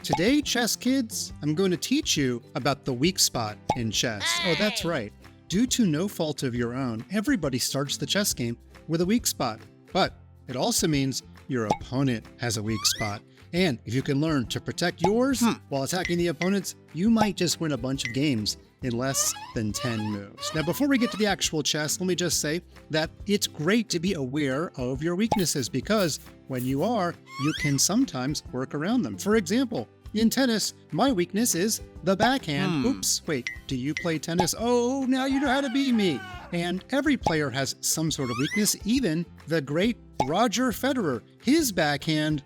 Today, chess kids, I'm going to teach you about the weak spot in chess. Oh, that's right. Due to no fault of your own, everybody starts the chess game with a weak spot. But it also means your opponent has a weak spot. And if you can learn to protect yours while attacking the opponent's, you might just win a bunch of games in less than 10 moves. Now, before we get to the actual chess, let me just say that it's great to be aware of your weaknesses because when you are, you can sometimes work around them. For example, in tennis, my weakness is the backhand. Oops, wait, do you play tennis? Oh, now you know how to beat me. And every player has some sort of weakness, even the great Roger Federer. His backhand,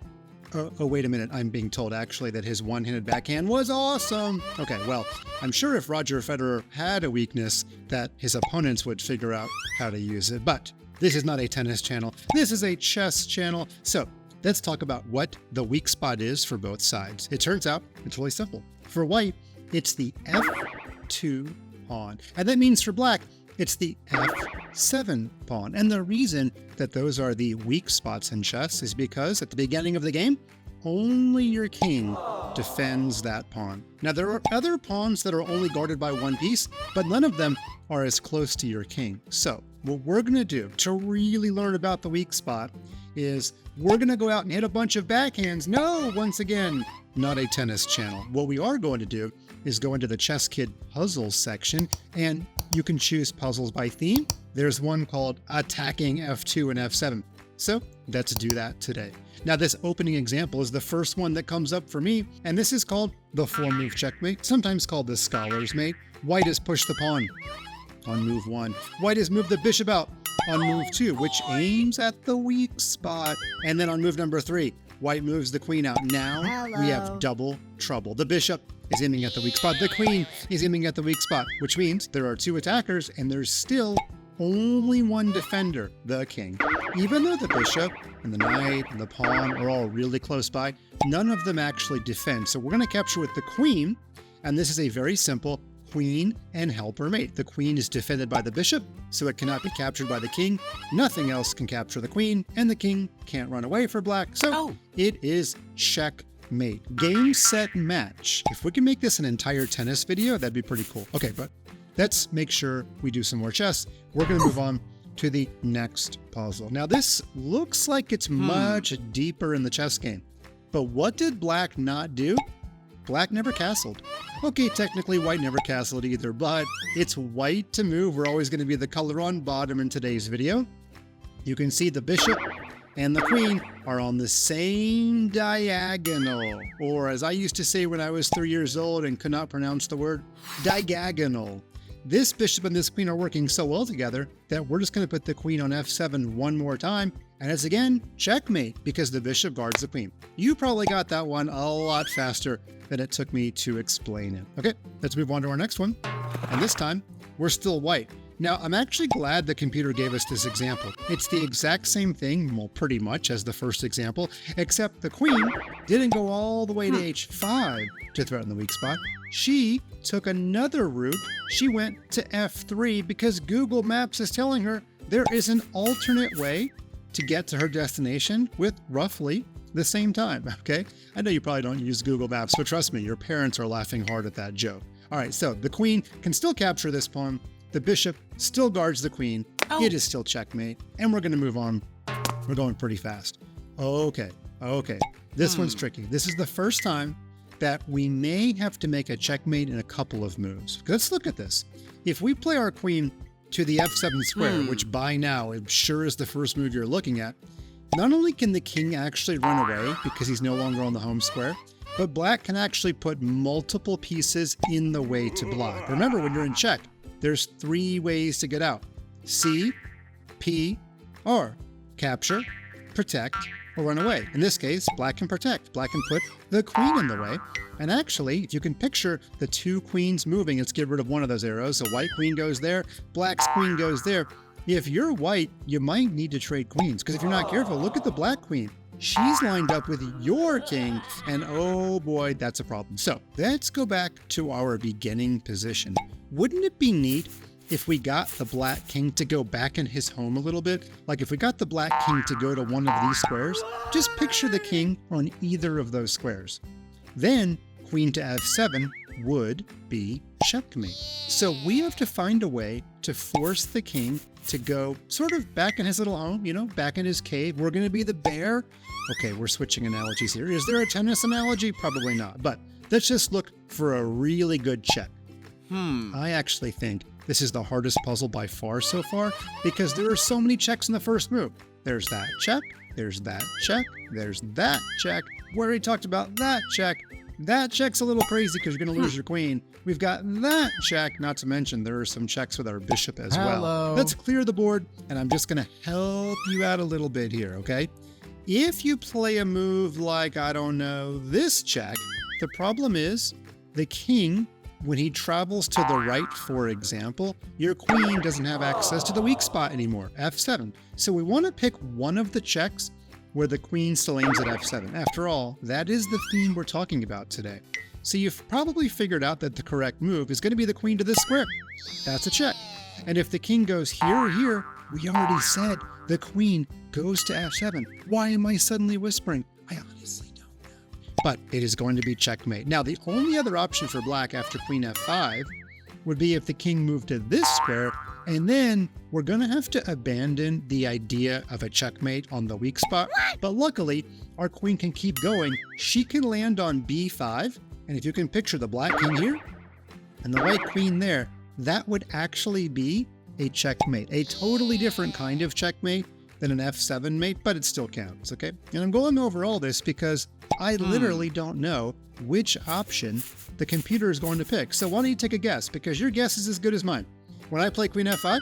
oh, wait a minute, I'm being told actually that his one-handed backhand was awesome. Okay, well, I'm sure if Roger Federer had a weakness that his opponents would figure out how to use it. But this is not a tennis channel. This is a chess channel. So let's talk about what the weak spot is for both sides. It turns out it's really simple. For white, it's the F2 pawn. And that means for black, it's the F7 pawn. And the reason that those are the weak spots in chess is because at the beginning of the game, only your king defends that pawn. Now, there are other pawns that are only guarded by one piece, but none of them are as close to your king. So what we're going to do to really learn about the weak spot is we're going to go out and hit a bunch of backhands. No, once again, not a tennis channel. What we are going to do is go into the ChessKid puzzles section, and you can choose puzzles by theme. There's one called Attacking F2 and F7. So let's do that today. Now, this opening example is the first one that comes up for me, and this is called the 4-move checkmate, sometimes called the scholar's mate. White has pushed the pawn on move 1. White has moved the bishop out on move 2, which aims at the weak spot. And then on move number 3, white moves the queen out. Now we have double trouble. The bishop is aiming at the weak spot. The queen is aiming at the weak spot, which means there are 2 attackers and there's still only one defender, the king. Even though the bishop and the knight and the pawn are all really close by, none of them actually defend. So we're going to capture with the queen, and this is a very simple queen and helper mate. The queen is defended by the bishop, so it cannot be captured by the king. Nothing else can capture the queen, and the king can't run away for black. So it is checkmate. Game, set, match. If we can make this an entire tennis video, that'd be pretty cool. Okay, but let's make sure we do some more chess. We're going to move on to the next puzzle. Now, this looks like it's much deeper in the chess game. But what did black not do? Black never castled. Okay, technically white never castled either, but it's white to move. We're always going to be the color on bottom in today's video. You can see the bishop and the queen are on the same diagonal, or as I used to say when I was 3 years old and could not pronounce the word, diagonal. This bishop and this queen are working so well together that we're just going to put the queen on F7 one more time, and it's again checkmate because the bishop guards the queen. You probably got that one a lot faster than it took me to explain it. Okay, let's move on to our next one. And this time, we're still white. Now, I'm actually glad the computer gave us this example. It's the exact same thing, well, pretty much as the first example, except the queen didn't go all the way to H5 to threaten the weak spot. She took another route. She went to F3 because Google Maps is telling her there is an alternate way to get to her destination with roughly the same time, okay? I know you probably don't use Google Maps, but trust me, your parents are laughing hard at that joke. All right, so the queen can still capture this pawn. The bishop still guards the queen. It is still checkmate, and we're going to move on. We're going pretty fast. Okay. This one's tricky. This is the first time that we may have to make a checkmate in a couple of moves. Let's look at this. If we play our queen to the F7 square, which by now I'm sure is the first move you're looking at, not only can the king actually run away because he's no longer on the home square, but black can actually put multiple pieces in the way to block. Remember, when you're in check, there's 3 ways to get out: C, P, R. Capture, protect, or run away. In this case, black can protect. Black can put the queen in the way. And actually, if you can picture the 2 queens moving, let's get rid of one of those arrows. So white queen goes there, black's queen goes there. If you're white, you might need to trade queens, because if you're not careful, look at the black queen. She's lined up with your king, and oh boy, that's a problem. So let's go back to our beginning position. Wouldn't it be neat if we got the black king to go back in his home a little bit? Like if we got the black king to go to one of these squares, just picture the king on either of those squares. Then queen to f7 would be checkmate. So we have to find a way to force the king to go sort of back in his little home, back in his cave. We're going to be the bear. Okay, we're switching analogies here. Is there a tennis analogy? Probably not. But let's just look for a really good check. I actually think this is the hardest puzzle by far so far because there are so many checks in the first move. There's that check. There's that check. There's that check. We already talked about that check. That check's a little crazy because you're going to lose your queen. We've got that check, not to mention there are some checks with our bishop as well. Let's clear the board, and I'm just going to help you out a little bit here, okay? If you play a move like, I don't know, this check, the problem is the king, when he travels to the right, for example, your queen doesn't have access to the weak spot anymore, f7. So we want to pick one of the checks where the queen still aims at f7. After all, that is the theme we're talking about today. So you've probably figured out that the correct move is going to be the queen to this square. That's a check. And if the king goes here or here, we already said the queen goes to f7. Why am I suddenly whispering? I honestly don't know. But it is going to be checkmate. Now, the only other option for black after queen f5 would be if the king moved to this square, and then we're going to have to abandon the idea of a checkmate on the weak spot. But luckily, our queen can keep going. She can land on b5, and if you can picture the black king here and the white queen there, that would actually be a checkmate, a totally different kind of checkmate than an f7 mate, but it still counts, okay? And I'm going over all this because I literally don't know which option the computer is going to pick. So why don't you take a guess? Because your guess is as good as mine. When I play queen f5,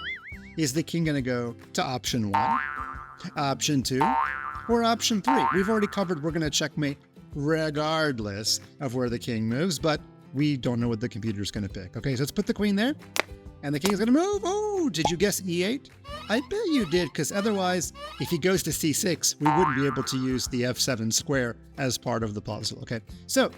is the king going to go to option 1, option 2, or option 3? We've already covered we're going to checkmate regardless of where the king moves, but we don't know what the computer is going to pick. Okay, so let's put the queen there, and the king is going to move. Oh, did you guess e8? I bet you did, because otherwise, if he goes to c6, we wouldn't be able to use the f7 square as part of the puzzle. Okay, so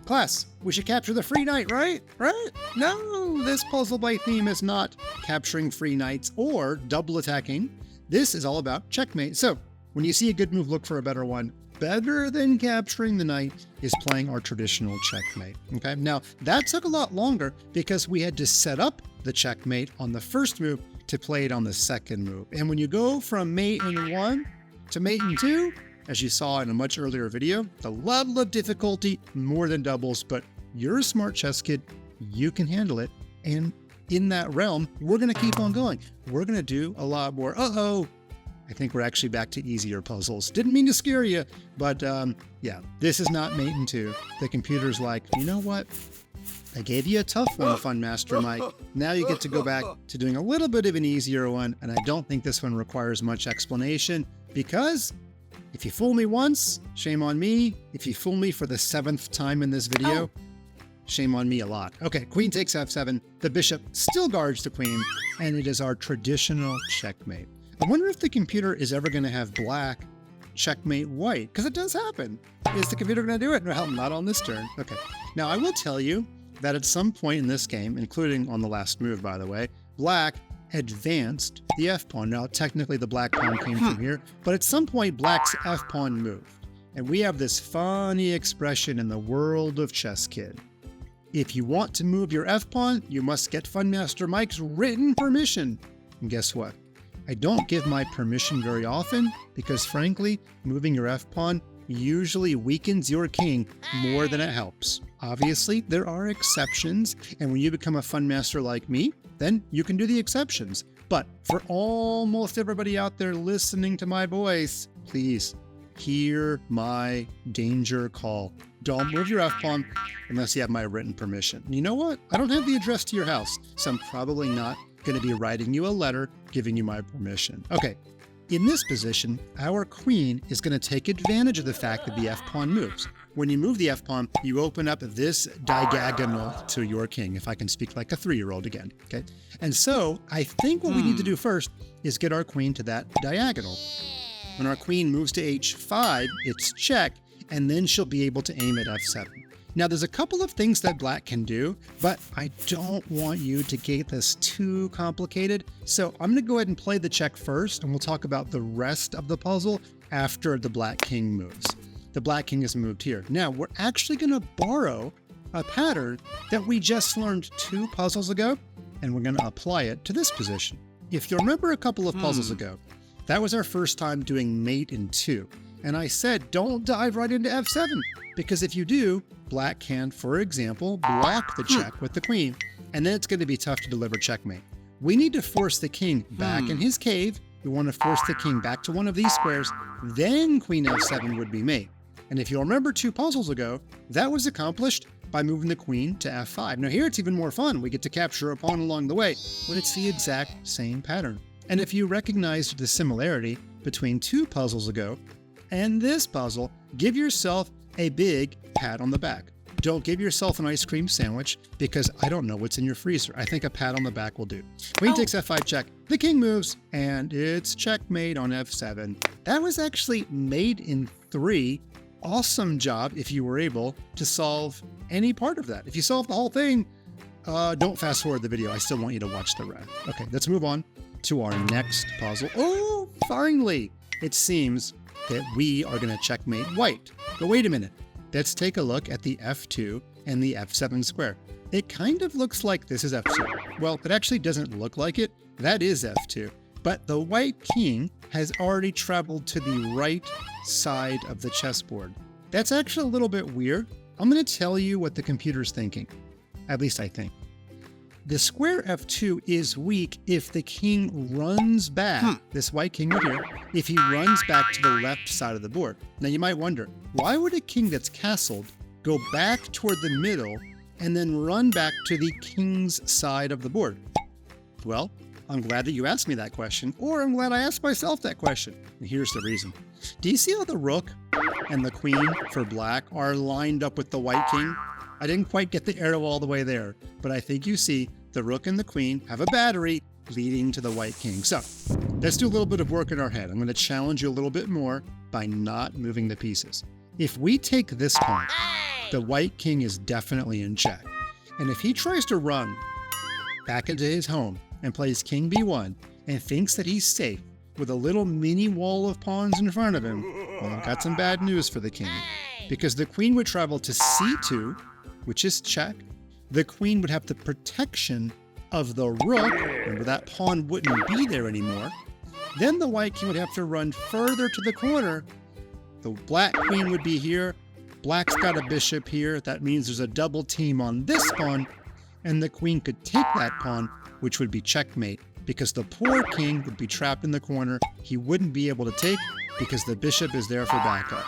class, we should capture the free knight, right? Right? No, this puzzle by theme is not capturing free knights or double attacking. This is all about checkmate. So when you see a good move, look for a better one. Better than capturing the knight is playing our traditional checkmate. Okay, now that took a lot longer because we had to set up the checkmate on the first move to play it on the second move. And when you go from mate in 1 to mate in 2, as you saw in a much earlier video, the level of difficulty more than doubles, but you're a smart chess kid, you can handle it. And in that realm, we're going to keep on going. We're going to do a lot more. I think we're actually back to easier puzzles. Didn't mean to scare you, but yeah, this is not mate in 2. The computer's like, you know what? I gave you a tough one, Fun Master Mike. Now you get to go back to doing a little bit of an easier one, and I don't think this one requires much explanation because if you fool me once, shame on me. If you fool me for the 7th time in this video, shame on me a lot. Okay, queen takes f7. The bishop still guards the queen, and it is our traditional checkmate. I wonder if the computer is ever going to have black checkmate white, because it does happen. Is the computer going to do it? Well, not on this turn. Okay. Now, I will tell you that at some point in this game, including on the last move, by the way, black advanced the f-pawn. Now, technically, the black pawn came from here, but at some point, black's f-pawn moved. And we have this funny expression in the world of ChessKid. If you want to move your f-pawn, you must get Fun Master Mike's written permission. And guess what? I don't give my permission very often because, frankly, moving your f-pawn usually weakens your king more than it helps. Obviously, there are exceptions, and when you become a fun master like me, then you can do the exceptions. But for almost everybody out there listening to my voice, please hear my danger call. Don't move your f-pawn unless you have my written permission. And you know what? I don't have the address to your house, so I'm probably not going to be writing you a letter giving you my permission. Okay, in this position, our queen is going to take advantage of the fact that the f-pawn moves. When you move the f-pawn, you open up this diagonal to your king, if I can speak like a 3-year-old again, okay? And so I think what we need to do first is get our queen to that diagonal. When our queen moves to h5, it's check, and then she'll be able to aim at f7. Now, there's a couple of things that black can do, but I don't want you to get this too complicated. So I'm going to go ahead and play the check first, and we'll talk about the rest of the puzzle after the black king moves. the black king has moved here. Now, we're actually going to borrow a pattern that we just learned 2 puzzles ago, and we're going to apply it to this position. If you remember a couple of puzzles ago, that was our first time doing mate in 2. And I said, don't dive right into f7, because if you do, black can, for example, block the check with the queen, and then it's going to be tough to deliver checkmate. We need to force the king back in his cave. We want to force the king back to one of these squares, then queen f7 would be mate. And if you'll remember 2 puzzles ago, that was accomplished by moving the queen to f5. Now here it's even more fun. We get to capture a pawn along the way, but it's the exact same pattern. And if you recognized the similarity between 2 puzzles ago and this puzzle, give yourself a big pat on the back. Don't give yourself an ice cream sandwich, because I don't know what's in your freezer. I think a pat on the back will do. Queen takes f5 check, the king moves, and it's checkmate on f7. That was actually made in 3. Awesome job if you were able to solve any part of that. If you solved the whole thing, don't fast forward the video. I still want you to watch the rest. Okay, let's move on to our next puzzle. Oh, finally! It seems that we are going to checkmate white. But wait a minute. Let's take a look at the f2 and the f7 square. It kind of looks like this is f2. Well, it actually doesn't look like it. That is f2. But the white king has already traveled to the right side of the chessboard. That's actually a little bit weird. I'm going to tell you what the computer's thinking. At least I think. The square f2 is weak if the king runs back, this white king right here, if he runs back to the left side of the board. Now you might wonder, why would a king that's castled go back toward the middle and then run back to the king's side of the board? Well, I'm glad that you asked me that question, or I'm glad I asked myself that question. And here's the reason. Do you see how the rook and the queen for black are lined up with the white king? I didn't quite get the arrow all the way there, but I think you see the rook and the queen have a battery leading to the white king. So let's do a little bit of work in our head. I'm going to challenge you a little bit more by not moving the pieces. If we take this pawn, the white king is definitely in check. And if he tries to run back into his home and plays king b1 and thinks that he's safe with a little mini wall of pawns in front of him, well, I've got some bad news for the king. Because the queen would travel to c2, which is check. The queen would have the protection of the rook. Remember, that pawn wouldn't be there anymore. Then the white king would have to run further to the corner. The black queen would be here. Black's got a bishop here. That means there's a double team on this pawn. And the queen could take that pawn, which would be checkmate, because the poor king would be trapped in the corner. He wouldn't be able to take because the bishop is there for backup.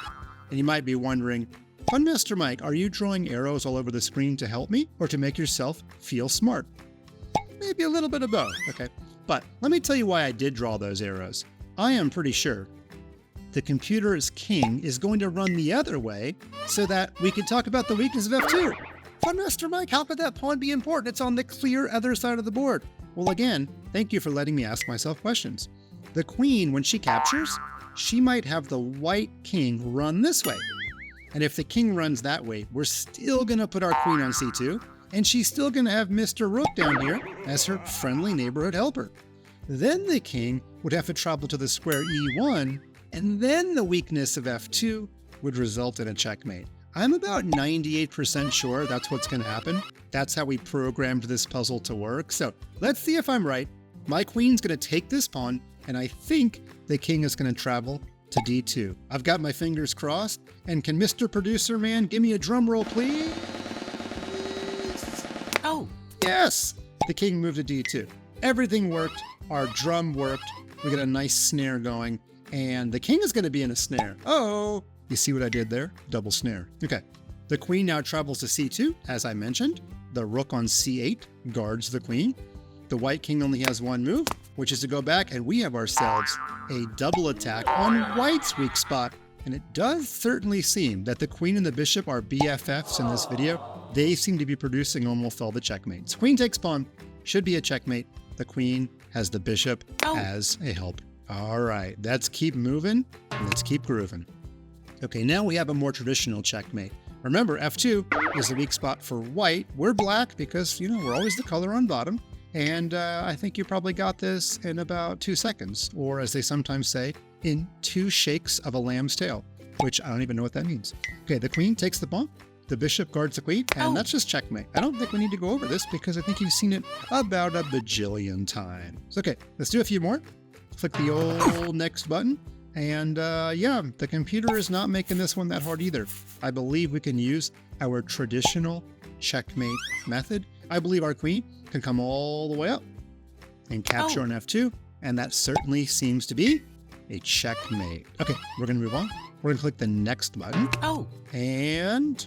And you might be wondering, Funmaster Mike, are you drawing arrows all over the screen to help me or to make yourself feel smart? Maybe a little bit of both, okay? But let me tell you why I did draw those arrows. I am pretty sure the computer's king is going to run the other way so that we can talk about the weakness of f2. Funmaster Mike, how could that pawn be important? It's on the clear other side of the board. Well, again, thank you for letting me ask myself questions. The queen, when she captures, she might have the white king run this way. And if the king runs that way, we're still going to put our queen on c2, and she's still going to have Mr. Rook down here as her friendly neighborhood helper. Then the king would have to travel to the square e1, and then the weakness of f2 would result in a checkmate. I'm about 98% sure that's what's going to happen. That's how we programmed this puzzle to work. So let's see if I'm right. My queen's going to take this pawn, and I think the king is going to travel to d2. I've got my fingers crossed. And can Mr. Producer Man give me a drum roll, please? Oh, yes! The king moved to d2. Everything worked. Our drum worked. We got a nice snare going. And the king is going to be in a snare. Oh! You see what I did there? Double snare. Okay. The queen now travels to c2, as I mentioned. The rook on c8 guards the queen. The white king only has one move, which is to go back, and we have ourselves a double attack on white's weak spot. And it does certainly seem that the queen and the bishop are BFFs in this video. They seem to be producing almost all the checkmates. Queen takes pawn, should be a checkmate. The queen has the bishop as a help. All right, let's keep moving. Let's keep grooving. Okay, now we have a more traditional checkmate. Remember, f2 is the weak spot for white. We're black because, we're always the color on bottom. And I think you probably got this in about 2 seconds, or as they sometimes say, in 2 shakes of a lamb's tail. which I don't even know what that means. Okay, the queen takes the pawn. The bishop guards the queen, and that's just checkmate. I don't think we need to go over this because I think you've seen it about a bajillion times. Okay, let's do a few more. Click the old next button. And yeah, the computer is not making this one that hard either. I believe we can use our traditional checkmate method. I believe our queen can come all the way up and capture an F2. And that certainly seems to be a checkmate. Okay, we're going to move on. We're going to click the next button. And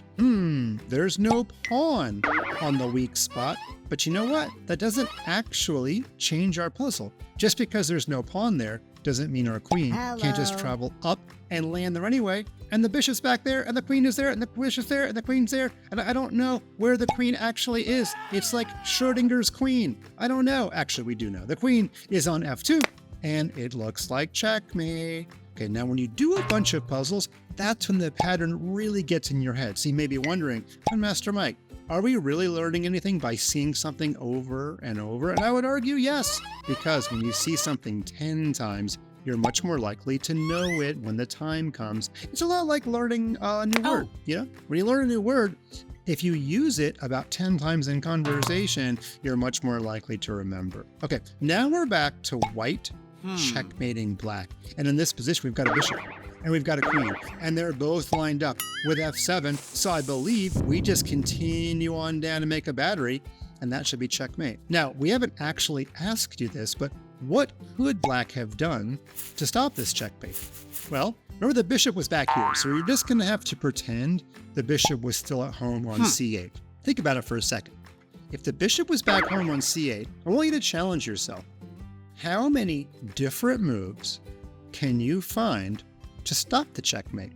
there's no pawn on the weak spot. But you know what? That doesn't actually change our puzzle. Just because there's no pawn there doesn't mean our queen can't just travel up and land there anyway. And the bishop's back there, and the queen is there, and the bishop's there, and the queen's there. And I don't know where the queen actually is. It's like Schrodinger's queen. I don't know. Actually, we do know. The queen is on F2, and it looks like checkmate. Okay, now when you do a bunch of puzzles, that's when the pattern really gets in your head. So you may be wondering, Master Mike, are we really learning anything by seeing something over and over? And I would argue yes, because when you see something 10 times, you're much more likely to know it when the time comes. It's a lot like learning a new word. You know, when you learn a new word, if you use it about 10 times in conversation, you're much more likely to remember. Okay, now we're back to white checkmating black. And in this position, we've got a bishop and we've got a queen, and they're both lined up with F7. So I believe we just continue on down to make a battery, and that should be checkmate. Now, we haven't actually asked you this, but what could black have done to stop this checkmate? Well, remember the bishop was back here, so you're just gonna have to pretend the bishop was still at home on C8. Think about it for a second. If the bishop was back home on C8, I want you to challenge yourself. How many different moves can you find to stop the checkmate?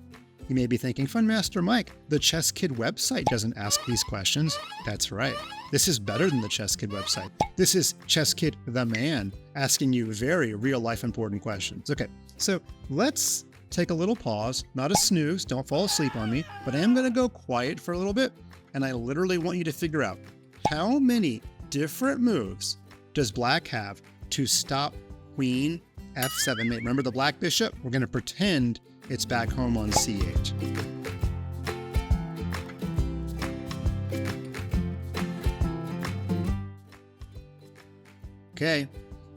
You may be thinking, Fun Master Mike, the ChessKid website doesn't ask these questions. That's right. This is better than the ChessKid website. This is ChessKid the man asking you very real-life important questions. Okay, so let's take a little pause, not a snooze, don't fall asleep on me, but I am going to go quiet for a little bit, and I literally want you to figure out how many different moves does black have to stop queen F7 mate. Remember the black bishop? We're going to pretend it's back home on C8. Okay,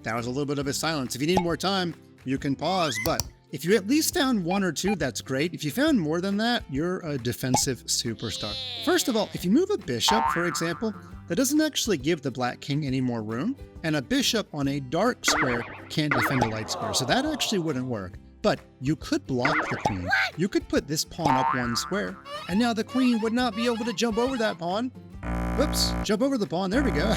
that was a little bit of a silence. If you need more time, you can pause, but if you at least found one or two, that's great. If you found more than that, you're a defensive superstar. First of all, if you move a bishop, for example, that doesn't actually give the black king any more room, and a bishop on a dark square can't defend a light square, so that actually wouldn't work. But you could block the queen. You could put this pawn up one square, and now the queen would not be able to jump over that pawn. Whoops, jump over the pawn, there we go.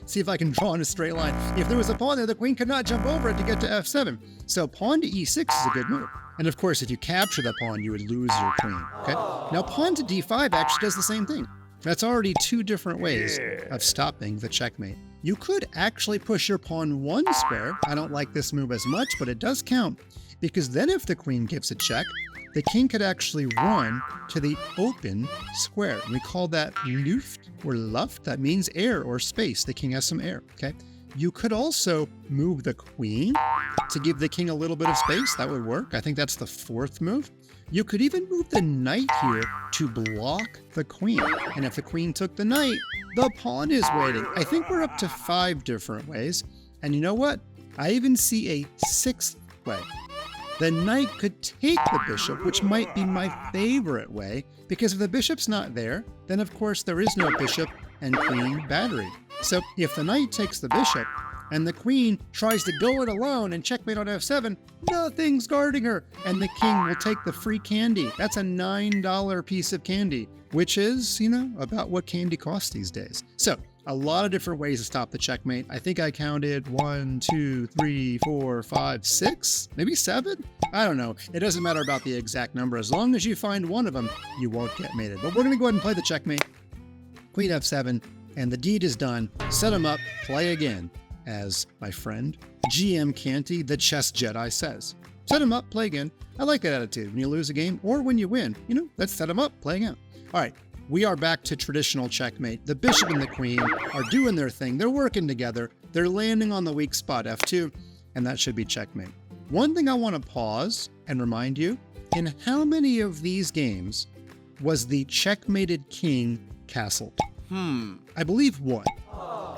See if I can draw in a straight line. If there was a pawn there, the queen could not jump over it to get to F7. So pawn to E6 is a good move. And of course, if you capture the pawn, you would lose your queen, okay? Now pawn to D5 actually does the same thing. That's already two different ways of stopping the checkmate. You could actually push your pawn one square. I don't like this move as much, but it does count, because then if the queen gives a check, the king could actually run to the open square. We call that Luft or Luft. That means air or space. The king has some air, okay? You could also move the queen to give the king a little bit of space. That would work. I think that's the fourth move. You could even move the knight here to block the queen. And if the queen took the knight, the pawn is waiting. I think we're up to 5 different ways. And you know what? I even see a 6th way. The knight could take the bishop, which might be my favorite way, because if the bishop's not there, then of course there is no bishop and queen battery. So if the knight takes the bishop and the queen tries to go it alone and checkmate on F7, nothing's guarding her, and the king will take the free candy. That's a $9 piece of candy, which is, you know, about what candy costs these days. So a lot of different ways to stop the checkmate. I think I counted 1, 2, 3, 4, 5, 6, maybe 7? I don't know. It doesn't matter about the exact number. As long as you find one of them, you won't get mated. But we're going to go ahead and play the checkmate. Queen F7, and the deed is done. Set him up, play again, as my friend GM Canty, the chess Jedi, says. Set him up, play again. I like that attitude. When you lose a game or when you win, you know, let's set him up, play again. All right. We are back to traditional checkmate. The bishop and the queen are doing their thing. They're working together. They're landing on the weak spot, F2, and that should be checkmate. One thing I want to pause and remind you In how many of these games was the checkmated king castled? I believe 1.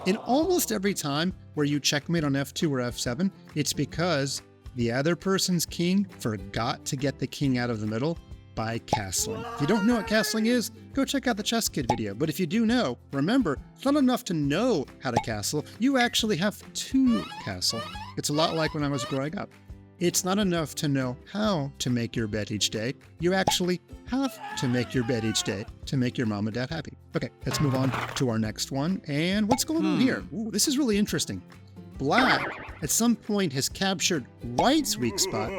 In almost every time where you checkmate on f2 or f7, it's because the other person's king forgot to get the king out of the middle by castling. If you don't know what castling is, go check out the ChessKid video. But if you do know, remember, it's not enough to know how to castle, you actually have to castle. It's a lot like when I was growing up. It's not enough to know how to make your bed each day. You actually have to make your bed each day to make your mom and dad happy. Okay, let's move on to our next one. And what's going on here? Ooh, this is really interesting. Black, at some point, has captured white's weak spot,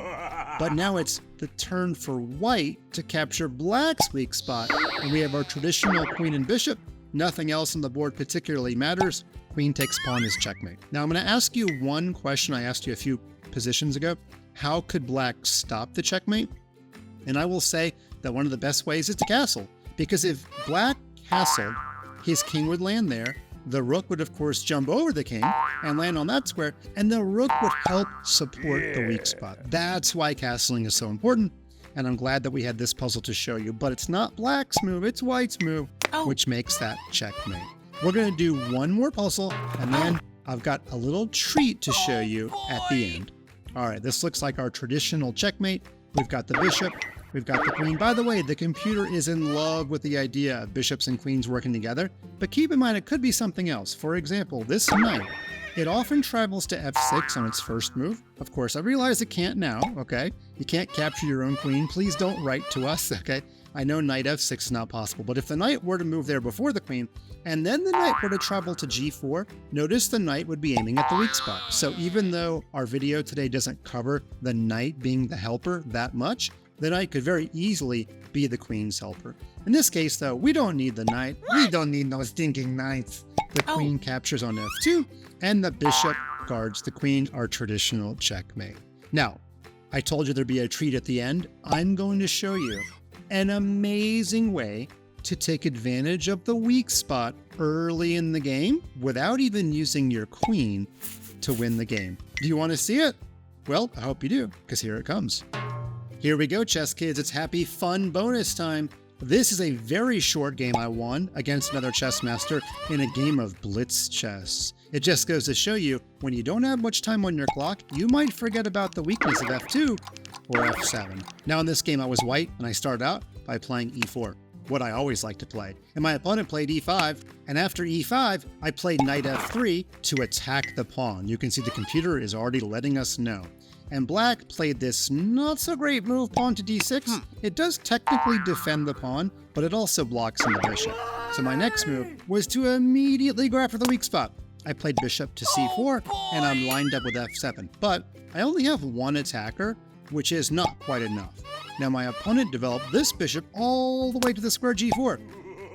but now it's the turn for white to capture black's weak spot. And we have our traditional queen and bishop. Nothing else on the board particularly matters. Queen takes pawn is checkmate. Now I'm going to ask you one question I asked you a few positions ago. How could black stop the checkmate? And I will say that one of the best ways is to castle. Because if black castled, his king would land there. The rook would, of course, jump over the king and land on that square, and the rook would help support the weak spot. That's why castling is so important, and I'm glad that we had this puzzle to show you. But it's not black's move, it's white's move, which makes that checkmate. We're going to do one more puzzle, and then I've got a little treat to show you at the end. All right, this looks like our traditional checkmate. We've got the bishop. We've got the queen. By the way, the computer is in love with the idea of bishops and queens working together, but keep in mind it could be something else. For example, this knight, it often travels to f6 on its first move. Of course, I realize it can't now, okay? You can't capture your own queen. Please don't write to us, okay? I know knight f6 is not possible, but if the knight were to move there before the queen, and then the knight were to travel to g4, notice the knight would be aiming at the weak spot. So even though our video today doesn't cover the knight being the helper that much, the knight could very easily be the queen's helper. In this case, though, we don't need the knight. We don't need no stinking knights. The queen captures on f2, and the bishop guards the queen, our traditional checkmate. Now, I told you there'd be a treat at the end. I'm going to show you an amazing way to take advantage of the weak spot early in the game without even using your queen to win the game. Do you want to see it? Well, I hope you do, because here it comes. Here we go, chess kids. It's happy, fun bonus time. This is a very short game I won against another chess master in a game of blitz chess. It just goes to show you, when you don't have much time on your clock, you might forget about the weakness of f2 or f7. Now in this game I was white, and I started out by playing e4, what I always like to play. And my opponent played e5, and after e5, I played knight f3 to attack the pawn. You can see the computer is already letting us know. And black played this not so great move, pawn to d6. It does technically defend the pawn, but it also blocks in the bishop. So my next move was to immediately go after the weak spot. I played bishop to c4, and I'm lined up with f7. But I only have one attacker, which is not quite enough. Now my opponent developed this bishop all the way to the square g4.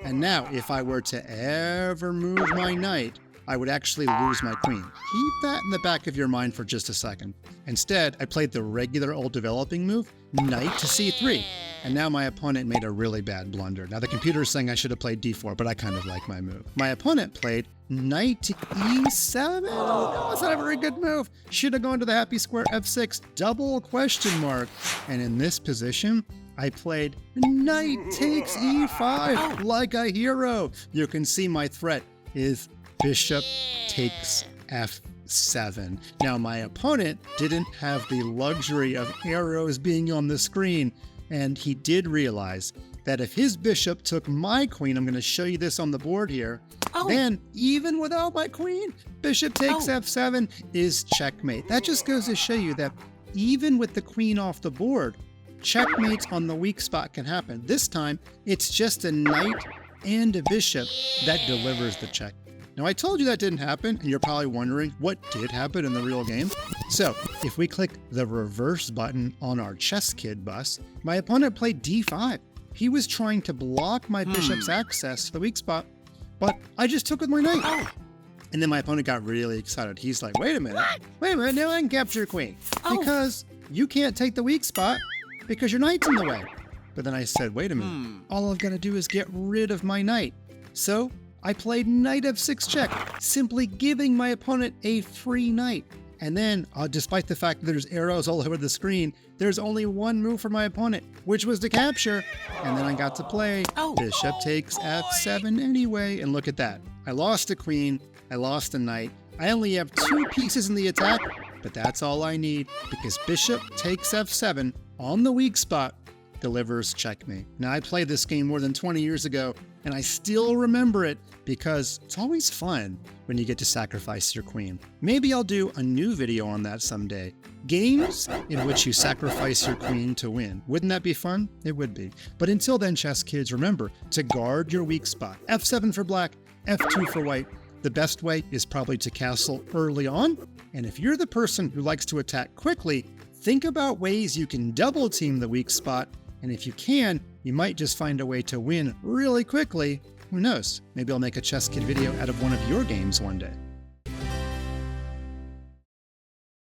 And now if I were to ever move my knight, I would actually lose my queen. Keep that in the back of your mind for just a second. Instead, I played the regular old developing move, knight to c3. And now my opponent made a really bad blunder. Now the computer is saying I should have played d4, but I kind of like my move. My opponent played knight to e7. Oh, no, that's not a very good move. Should have gone to the happy square f6, double question mark. And in this position, I played knight takes e5 like a hero. You can see my threat is bishop takes f7. Now my opponent didn't have the luxury of arrows being on the screen, and he did realize that if his bishop took my queen, I'm going to show you this on the board here, then even without my queen, bishop takes f7 is checkmate. That just goes to show you that even with the queen off the board, checkmates on the weak spot can happen. This time, it's just a knight and a bishop that delivers the check. Now, I told you that didn't happen, and you're probably wondering what did happen in the real game. So, if we click the reverse button on our ChessKid bus, my opponent played d5. He was trying to block my bishop's access to the weak spot, but I just took with my knight. And then my opponent got really excited. He's like, wait a minute, now I can capture your queen. Because you can't take the weak spot because your knight's in the way. But then I said, wait a minute, all I've got to do is get rid of my knight. So I played knight f6 check, simply giving my opponent a free knight. And then, despite the fact that there's arrows all over the screen, there's only one move for my opponent, which was to capture. And then I got to play bishop takes f7 anyway. And look at that. I lost a queen. I lost a knight. I only have 2 pieces in the attack, but that's all I need because bishop takes f7 on the weak spot delivers checkmate. Now, I played this game more than 20 years ago, and I still remember it because it's always fun when you get to sacrifice your queen. Maybe I'll do a new video on that someday. Games in which you sacrifice your queen to win. Wouldn't that be fun? It would be. But until then, chess kids, remember to guard your weak spot. f7 for black, f2 for white. The best way is probably to castle early on. And if you're the person who likes to attack quickly, think about ways you can double team the weak spot. And if you can, you might just find a way to win really quickly. Who knows? Maybe I'll make a ChessKid video out of one of your games one day.